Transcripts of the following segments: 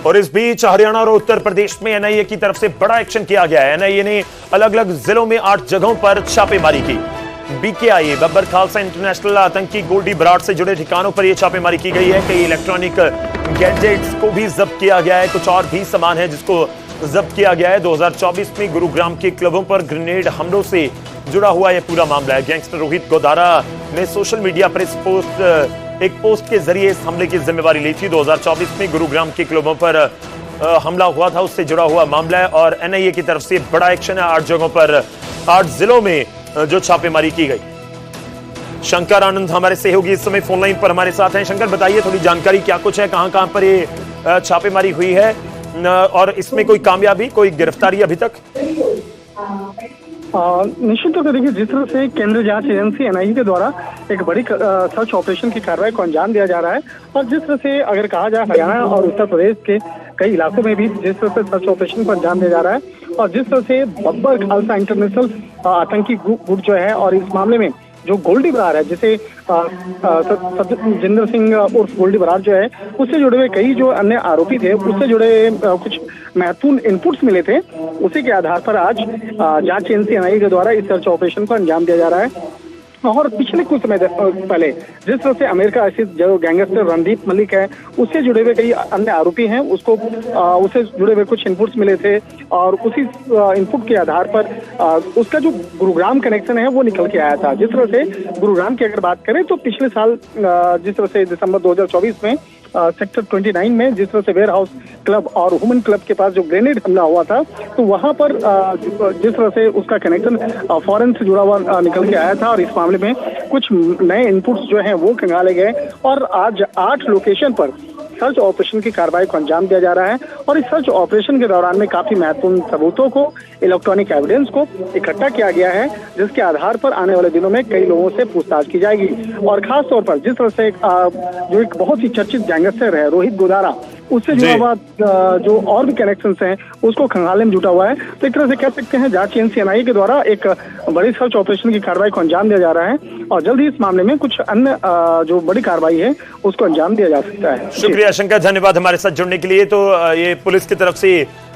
और इस बीच हरियाणा और उत्तर प्रदेश में एनआईए की तरफ से बड़ा एक्शन किया गया है। एनआईए ने अलग अलग जिलों में 8 जगहों पर छापेमारी की। बीकेआई बब्बर खालसा इंटरनेशनल आतंकी गोल्डी बराड़ से जुड़े ठिकानों पर यह छापेमारी की गई है। कई इलेक्ट्रॉनिक गैजेट्स को भी जब्त किया गया है। कुछ और भी सामान है जिसको जब्त किया गया है। 2024 में गुरुग्राम के क्लबों पर ग्रेनेड हमलों से जुड़ा हुआ यह पूरा मामला है। गैंगस्टर रोहित गोदारा ने सोशल मीडिया पर एक पोस्ट के जरिए इस हमले की जिम्मेवारी ली थी। 2024 में गुरुग्राम के क्लबों पर हमला हुआ था, उससे जुड़ा हुआ मामला है और एनआईए की तरफ से बड़ा एक्शन है। 8 जगहों पर 8 जिलों में जो छापेमारी की गई। शंकर आनंद हमारे सहयोगी इस समय फोन लाइन पर हमारे साथ हैं। शंकर, बताइए थोड़ी जानकारी, क्या कुछ है, कहां पर ये छापेमारी हुई है और इसमें कोई कामयाबी, कोई गिरफ्तारी अभी तक? निश्चित तौर पर देखिए, जिस तरह से केंद्रीय जांच एजेंसी एनआईए के द्वारा एक बड़ी सर्च ऑपरेशन की कार्रवाई को अंजाम दिया जा रहा है और जिस तरह से अगर कहा जाए हरियाणा और उत्तर प्रदेश के कई इलाकों में भी जिस तरह से सर्च ऑपरेशन को अंजाम दिया जा रहा है और जिस तरह से बब्बर खालसा इंटरनेशनल आतंकी गुट जो है और इस मामले में जो गोल्डी बराड़ है, जिसे जिंदर सिंह उर्फ गोल्डी बराड़ जो है, उससे जुड़े हुए कई जो अन्य आरोपी थे, उससे जुड़े कुछ महत्वपूर्ण इनपुट्स मिले थे। उसी के आधार पर आज जांच एजेंसी एनआईए के द्वारा इस सर्च ऑपरेशन को अंजाम दिया जा रहा है। और पिछले कुछ समय पहले जिस तरह से अमेरिका स्थित जो गैंगस्टर रणदीप मलिक है, उससे जुड़े हुए कई अन्य आरोपी हैं, उससे जुड़े हुए कुछ इनपुट्स मिले थे और उसी इनपुट के आधार पर उसका जो गुरुग्राम कनेक्शन है वो निकल के आया था। जिस तरह से गुरुग्राम की अगर बात करें तो पिछले साल जिस तरह से दिसंबर 2024 में सेक्टर 29 में जिस तरह से वेयर हाउस क्लब और वुमेन क्लब के पास जो ग्रेनेड हमला हुआ था, तो वहां पर जिस तरह से उसका कनेक्शन फॉरेन से जुड़ा हुआ निकल के आया था और इस मामले में कुछ नए इनपुट्स जो हैं वो खंगाले गए और आज 8 लोकेशन पर सर्च ऑपरेशन की कार्रवाई को अंजाम दिया जा रहा है और इस सर्च ऑपरेशन के दौरान में काफी महत्वपूर्ण सबूतों को, इलेक्ट्रॉनिक एविडेंस को इकट्ठा किया गया है, जिसके आधार पर आने वाले दिनों में कई लोगों से पूछताछ की जाएगी। और खास तौर पर जिस तरह से जो एक बहुत ही चर्चित गैंगस्टर है रोहित गोदारा, उससे जुड़ा हुआ जो और भी कनेक्शंस हैं उसको खंगालने में जुटा हुआ है। तो एक तरह से कह सकते हैं जांच एजेंसी एनआईए के द्वारा एक बड़ी सर्च ऑपरेशन की कार्रवाई को अंजाम दिया जा रहा है और जल्द ही इस मामले में कुछ अन्य जो बड़ी कार्रवाई है उसको अंजाम दिया जा सकता है। शुक्रिया शंकर, धन्यवाद हमारे साथ जुड़ने के लिए। तो ये पुलिस की तरफ से,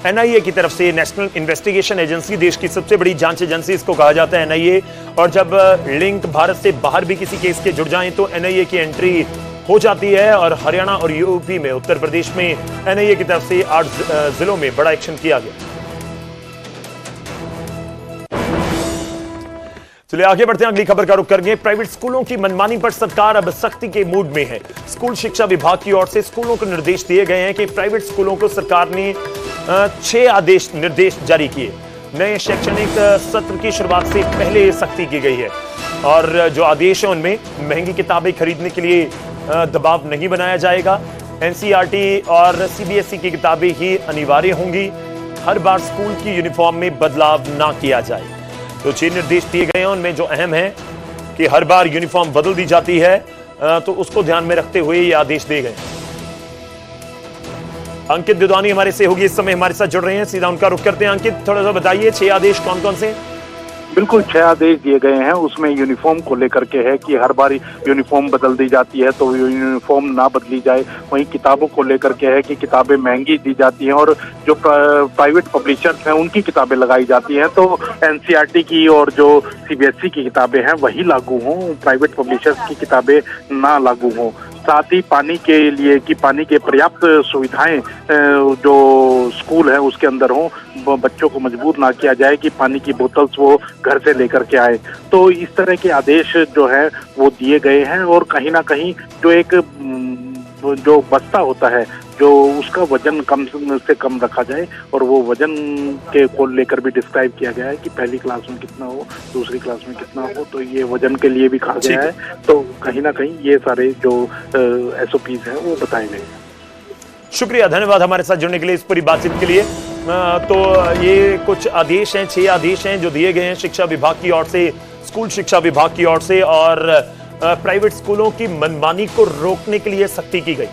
एनआईए की तरफ से, नेशनल इन्वेस्टिगेशन एजेंसी, देश की सबसे बड़ी जांच एजेंसी इसको कहा जाता है एनआईए, और जब लिंक भारत से बाहर भी किसी केस के जुड़ जाएं तो एनआईए की एंट्री हो जाती है। और हरियाणा और यूपी में, उत्तर प्रदेश में एनआईए की तरफ से 8 जिलों में बड़ा एक्शन किया गया। चलिए आगे बढ़ते हैं, अगली खबर का रुख करेंगे। प्राइवेट स्कूलों की मनमानी पर सरकार अब सख्ती के मूड में है। स्कूल शिक्षा विभाग की ओर से स्कूलों को निर्देश दिए गए हैं कि प्राइवेट स्कूलों को सरकार ने 6 निर्देश जारी किए। नए शैक्षणिक सत्र की शुरुआत से पहले सख्ती की गई है और जो आदेश है उनमें महंगी किताबें खरीदने के लिए दबाव नहीं बनाया जाएगा। एनसीईआरटी और सीबीएसई की किताबें ही अनिवार्य होंगी। हर बार स्कूल की यूनिफॉर्म में बदलाव ना किया जाए। तो 6 निर्देश दिए गए हैं, उनमें जो अहम है कि हर बार यूनिफॉर्म बदल दी जाती है, तो उसको ध्यान में रखते हुए ये आदेश दिए गए। अंकित दुधानी हमारे से होगी इस समय हमारे साथ जुड़ रहे हैं, सीधा उनका रुख करते हैं। अंकित, थोड़ा सा बताइए 6 आदेश कौन कौन से? बिल्कुल, 6 आदेश दिए गए हैं। उसमें यूनिफॉर्म को लेकर के है कि हर बार यूनिफॉर्म बदल दी जाती है तो यूनिफॉर्म ना बदली जाए। वहीं किताबों को लेकर के है कि किताबें महंगी दी जाती हैं और जो प्राइवेट पब्लिशर्स हैं उनकी किताबें लगाई जाती हैं, तो एनसीईआरटी की और जो सीबीएसई की किताबें हैं वही लागू हों, प्राइवेट पब्लिशर्स की किताबें ना लागू हों। साथ ही पानी के लिए कि पानी के पर्याप्त सुविधाएं जो स्कूल है उसके अंदर हों, बच्चों को मजबूर ना किया जाए कि पानी की बोतल्स वो घर से लेकर के आए। तो इस तरह के आदेश जो है वो दिए गए हैं और कहीं ना कहीं जो एक जो बस्ता होता है जो उसका वजन कम से कम रखा जाए और वो वजन के को लेकर भी डिस्क्राइब किया गया है कि पहली क्लास में कितना हो, दूसरी क्लास में कितना हो, तो ये वजन के लिए भी कहा गया है। तो कहीं ना कहीं ये सारे जो एसओपीज हैं वो बताए गए हैं। शुक्रिया, धन्यवाद हमारे साथ जुड़ने के लिए, इस पूरी बातचीत के लिए। तो ये कुछ आदेश हैं, 6 आदेश हैं जो दिए गए हैं शिक्षा विभाग की ओर से, स्कूल शिक्षा विभाग की ओर से, और प्राइवेट स्कूलों की मनमानी को रोकने के लिए सख्ती की गई।